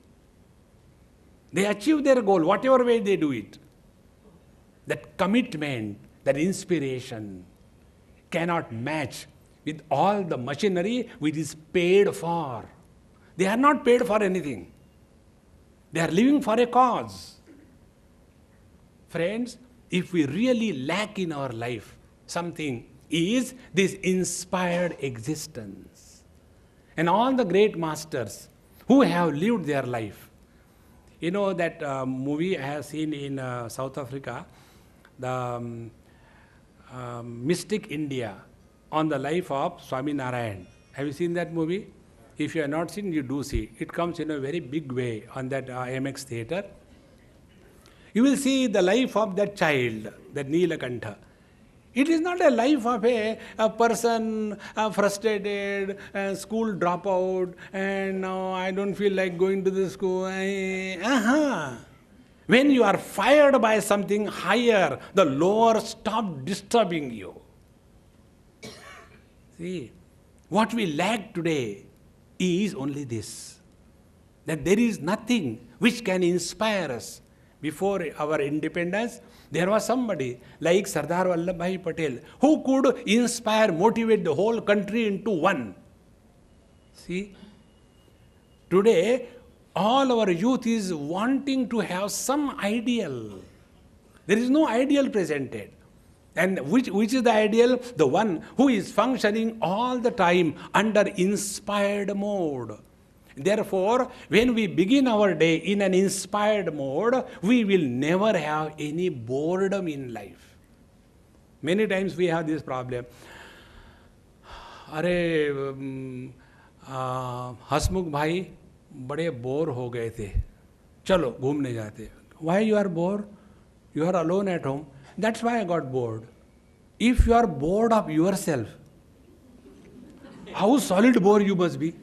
They achieve their goal, whatever way they do it. That commitment, that inspiration cannot match with all the machinery which is paid for. They are not paid for anything. They are living for a cause. Friends, if we really lack in our life something, is this inspired existence. And all the great masters who have lived their life. You know that movie I have seen in South Africa, the Mystic India, on the life of Swami. Have you seen that movie? If you have not seen, you do see. It comes in a very big way on that MX theatre. You will see the life of that child, that Neelakantha. It is not a life of a person frustrated, school dropout, and now I don't feel like going to the school. When you are fired by something higher, the lower stop disturbing you. See, what we lack today is only this, that there is nothing which can inspire us. Before our independence, there was somebody like Sardar Vallabhbhai Patel who could inspire, motivate the whole country into one. See, today all our youth is wanting to have some ideal. There is no ideal presented. And which is the ideal? The one who is functioning all the time under inspired mode. Therefore, when we begin our day in an inspired mode, we will never have any boredom in life. Many times we have this problem. अरे हसमुख भाई बड़े bore हो गए थे, चलो घूमने जाते. Why you are bored? You are alone at home. That's why I got bored. If you are bored of yourself, how solid bore you must be.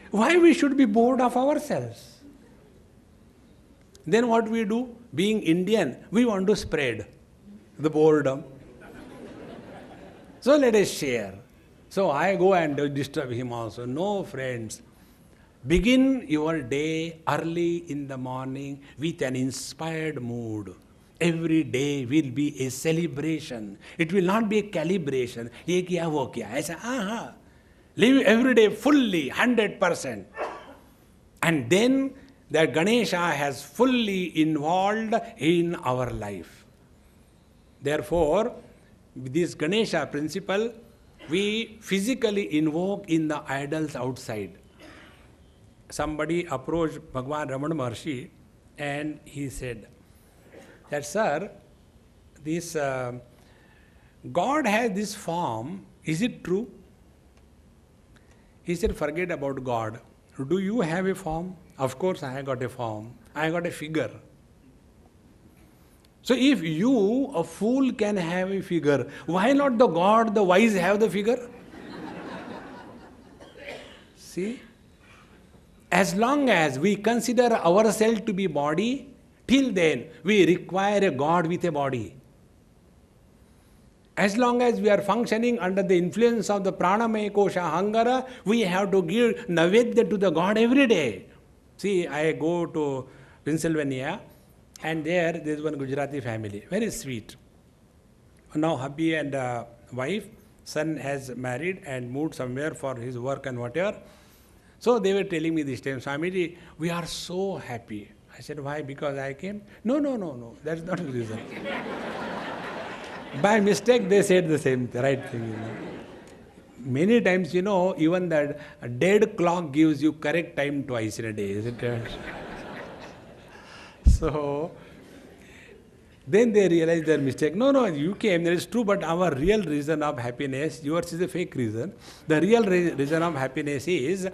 Why we should be bored of ourselves? Then what we do? Being Indian, we want to spread the boredom. So let us share. So I go and disturb him also. No, friends. Begin your day early in the morning with an inspired mood. Every day will be a celebration. It will not be a calibration. ये किया वो किया ऐसा Live every day fully, 100%. And then the Ganesha has fully involved in our life. Therefore, with this Ganesha principle, we physically invoke in the idols outside. Somebody approached Bhagwan Ramana Maharshi and he said that, sir, this God has this form, is it true? He said, forget about God. Do you have a form? Of course I got a form. I got a figure. So if you, a fool, can have a figure, why not the God, the wise, have the figure? See? As long as we consider ourselves to be body, till then we require a God with a body. As long as we are functioning under the influence of the pranamaya kosha hangara, we have to give navedya to the God every day. See, I go to Pennsylvania and there is one Gujarati family, very sweet. Now hubby and wife, son has married and moved somewhere for his work and whatever. So they were telling me this time, Swamiji, we are so happy. I said, why? Because I came? No, that's not the reason. By mistake, they said the same, right thing. Many times, even the dead clock gives you correct time twice in a day, isn't it? So, then they realized their mistake. No, you came, that is true, but our real reason of happiness, yours is a fake reason. The real reason of happiness is,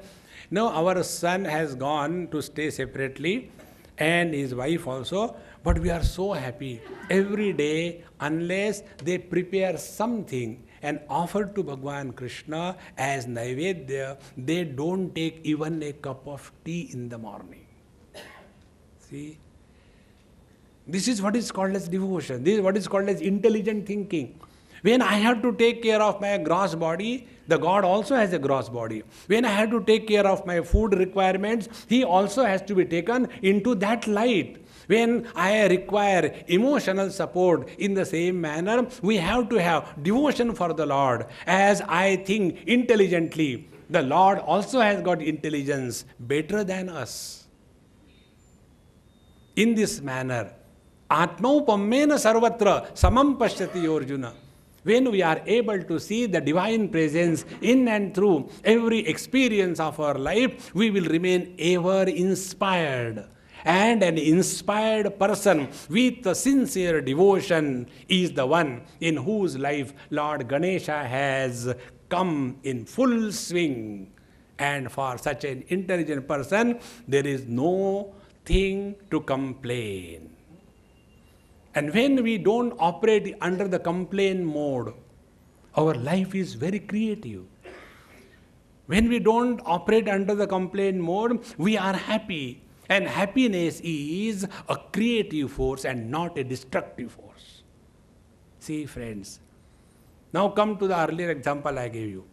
our son has gone to stay separately, and his wife also, But we are so happy every day unless they prepare something and offer to Bhagwan Krishna as Naivedya, they don't take even a cup of tea in the morning. See? This is what is called as devotion. This is what is called as intelligent thinking. When I have to take care of my gross body, the God also has a gross body. When I have to take care of my food requirements, He also has to be taken into that light. When I require emotional support in the same manner, we have to have devotion for the Lord. As I think intelligently, the Lord also has got intelligence better than us. In this manner, Atmaupamena sarvatra samam pashyati Arjuna. When we are able to see the divine presence in and through every experience of our life, we will remain ever inspired. And an inspired person with a sincere devotion is the one in whose life Lord Ganesha has come in full swing. And for such an intelligent person, there is no thing to complain. And when we don't operate under the complaint mode, our life is very creative. When we don't operate under the complaint mode, we are happy. And happiness is a creative force and not a destructive force. See, friends. Now come to the earlier example I gave you.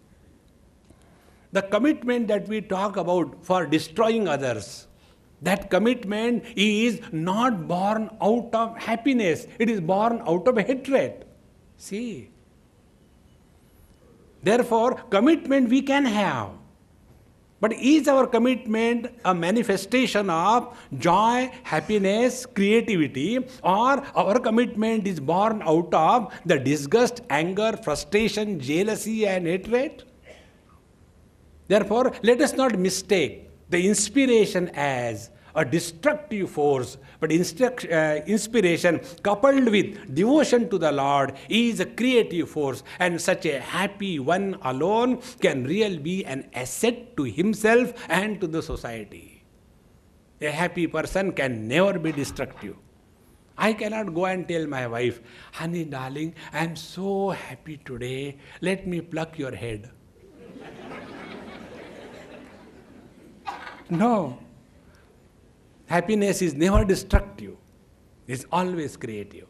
The commitment that we talk about for destroying others, that commitment is not born out of happiness. It is born out of hatred. See. Therefore, commitment we can have. But is our commitment a manifestation of joy, happiness, creativity, or our commitment is born out of the disgust, anger, frustration, jealousy, and hatred? Therefore, let us not mistake the inspiration as a destructive force, but inspiration coupled with devotion to the Lord is a creative force, and such a happy one alone can really be an asset to himself and to the society. A happy person can never be destructive. I cannot go and tell my wife, honey darling, I am so happy today, let me pluck your head. No. Happiness is never destructive. It's always creative.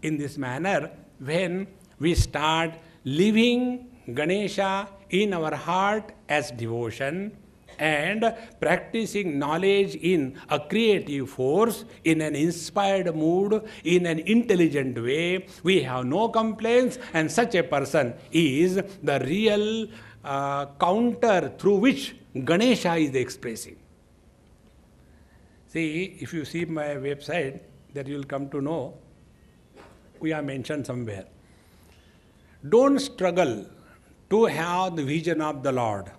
In this manner, when we start living Ganesha in our heart as devotion and practicing knowledge in a creative force, in an inspired mood, in an intelligent way, we have no complaints, and such a person is the real counter through which Ganesha is expressing. See, if you see my website, that you will come to know, we are mentioned somewhere. Don't struggle to have the vision of the Lord.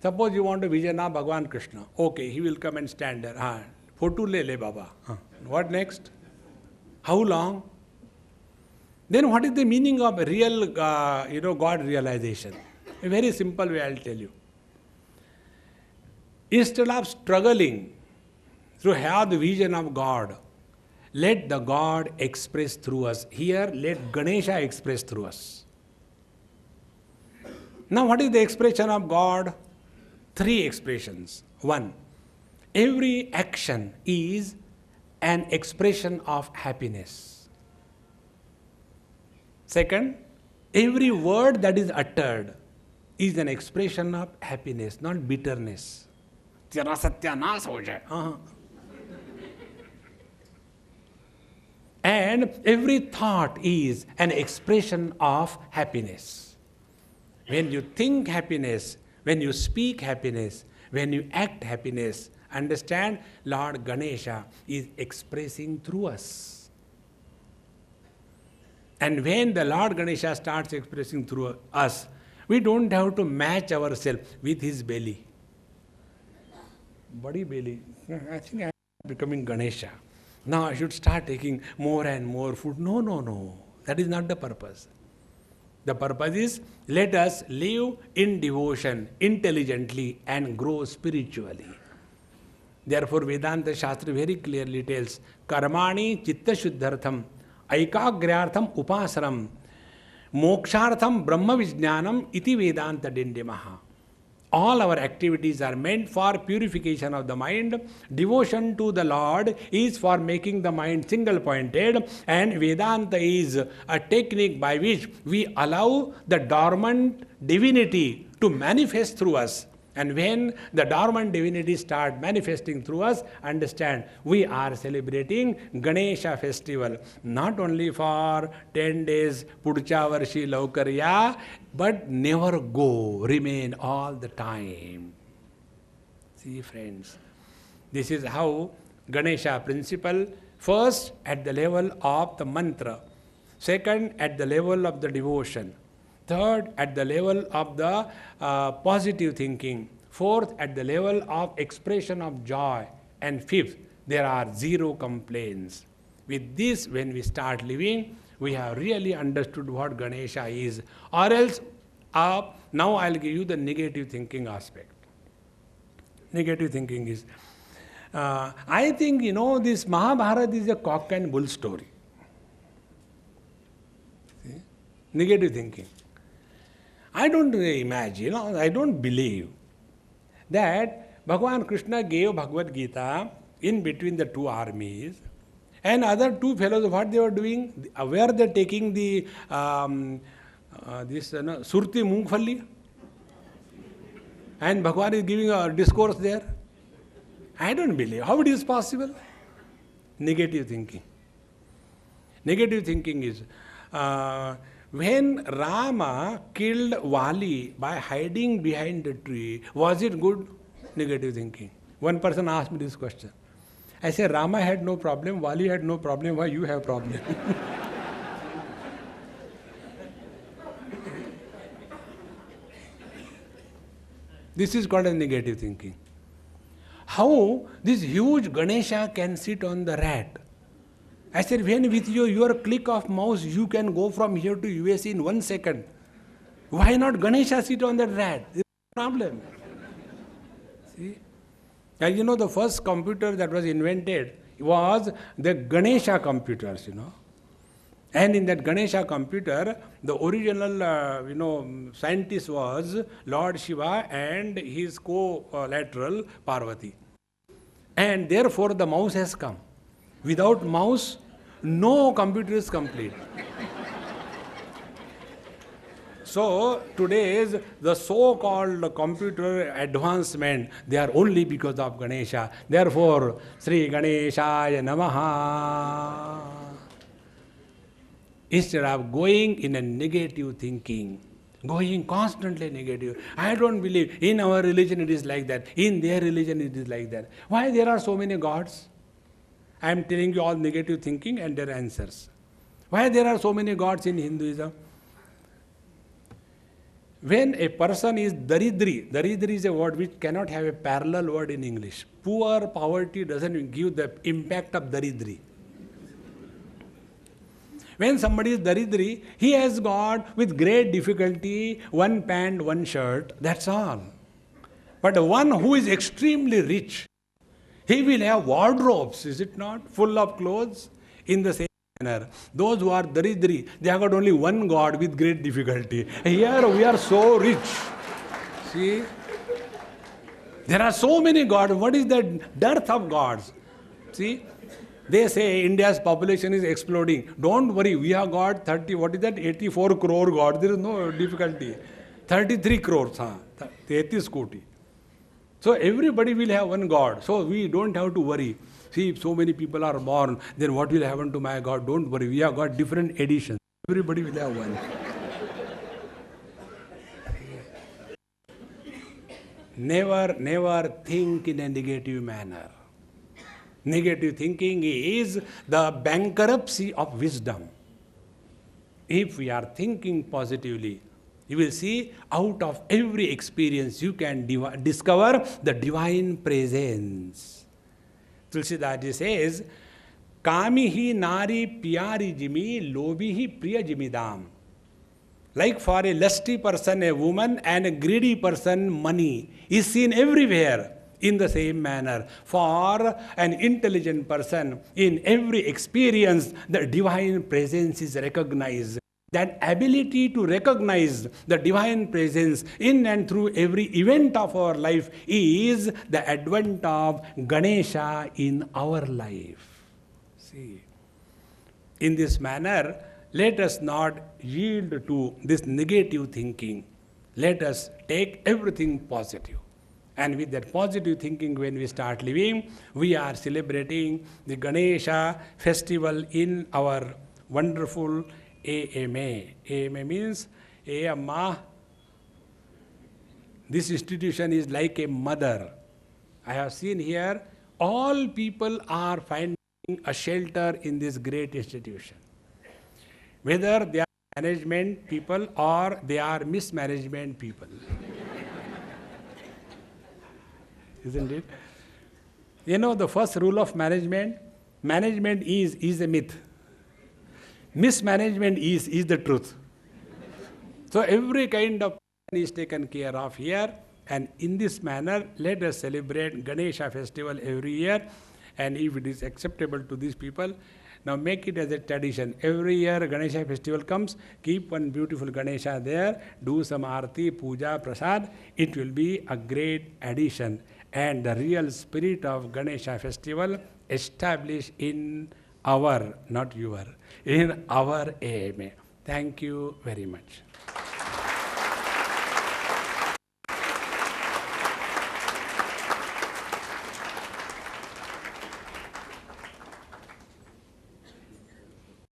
Suppose you want a vision of Bhagwan Krishna. Okay, he will come and stand there. Photo le Baba. What next? How long? Then what is the meaning of real, God realization? A very simple way I'll tell you. Instead of struggling to have the vision of God, let the God express through us. Here, let Ganesha express through us. Now, what is the expression of God? 3 expressions. 1, every action is an expression of happiness. 2, every word that is uttered is an expression of happiness, not bitterness. तेरा सत्यानाश हो जाए. And every thought is an expression of happiness. When you think happiness, when you speak happiness, when you act happiness, understand Lord Ganesha is expressing through us. And when the Lord Ganesha starts expressing through us, we don't have to match ourselves with his belly. Body belly. I think I'm becoming Ganesha. Now I should start taking more and more food. No. That is not the purpose. The purpose is, let us live in devotion intelligently and grow spiritually. Therefore, Vedanta Shastra very clearly tells, Karmani chitta shuddhartham, aikagrartham upasaram, mokshartham brahma vijnanam iti Vedanta dindimaha. All our activities are meant for purification of the mind. Devotion to the Lord is for making the mind single pointed, and Vedanta is a technique by which we allow the dormant divinity to manifest through us. And when the dormant divinity start manifesting through us, understand we are celebrating Ganesha festival, not only for 10 days, Pudcha Varshi Laukarya, but never go, remain all the time. See friends, this is how Ganesha principle, first at the level of the mantra, second at the level of the devotion, third at the level of the positive thinking, fourth at the level of expression of joy, and fifth, there are zero complaints. With this, when we start living, we have really understood what Ganesha is. Or else, now I'll give you the negative thinking aspect. Negative thinking is, I think, this Mahabharata is a cock and bull story. See? Negative thinking. I don't imagine, I don't believe that Bhagavan Krishna gave Bhagavad Gita in between the two armies, and other two fellows, what they were doing, where they taking the Surti Mungfali, and Bhagavan is giving a discourse there. I don't believe. How it is possible? Negative thinking. Negative thinking is, when Rama killed Vali by hiding behind the tree, was it good? Negative thinking. One person asked me this question. I said, Rama had no problem, Vali had no problem, why you have problem? This is called a negative thinking. How this huge Ganesha can sit on the rat? I said, when with your click of mouse, you can go from here to US in 1 second. Why not Ganesha sit on that rat? It's a problem. See? And the first computer that was invented was the Ganesha computers, And in that Ganesha computer, the original, scientist was Lord Shiva and his co-lateral Parvati. And therefore the mouse has come. Without mouse, no computer is complete. So today's the so-called computer advancement, they are only because of Ganesha. Therefore, Sri Ganeshaya Namaha. Instead of going in a negative thinking, going constantly negative. I don't believe in our religion it is like that. In their religion it is like that. Why there are so many gods? I am telling you all negative thinking and their answers. Why there are so many gods in Hinduism? When a person is daridri, daridri is a word which cannot have a parallel word in English. Poor, poverty doesn't give the impact of daridri. When somebody is daridri, he has got with great difficulty one pant, one shirt, that's all. But one who is extremely rich, he will have wardrobes, is it not? Full of clothes. In the same manner, those who are daridri, they have got only one God with great difficulty. Here we are so rich. See? There are so many gods. What is the dearth of gods? See? They say India's population is exploding. Don't worry, we have got 84 crore gods. There is no difficulty. 33 crores, 33 koti. So everybody will have one God. So we don't have to worry. See, if so many people are born, then what will happen to my God? Don't worry, we have got different editions. Everybody will have one. Never think in a negative manner. Negative thinking is the bankruptcy of wisdom. If we are thinking positively, you will see out of every experience you can discover the divine presence. Tulsidas says, Kami hi nari piyari jimi, lobi hi priya jimidam. Like for a lusty person, a woman, and a greedy person, money is seen everywhere. In the same manner, for an intelligent person, in every experience, the divine presence is recognized. That ability to recognize the divine presence in and through every event of our life is the advent of Ganesha in our life. See, in this manner, let us not yield to this negative thinking. Let us take everything positive. And with that positive thinking, when we start living, we are celebrating the Ganesha festival in our wonderful AMA. AMA means, Amma, this institution is like a mother. I have seen here, all people are finding a shelter in this great institution. Whether they are management people or they are mismanagement people. Isn't it? You know, the first rule of management is a myth. Mismanagement is the truth. So every kind of is taken care of here, and in this manner, let us celebrate Ganesha festival every year. And if it is acceptable to these people, now make it as a tradition. Every year Ganesha festival comes, keep one beautiful Ganesha there, do some arti, puja, prasad. It will be a great addition. And the real spirit of Ganesha festival established in our, not your, in our AMA. Thank you very much.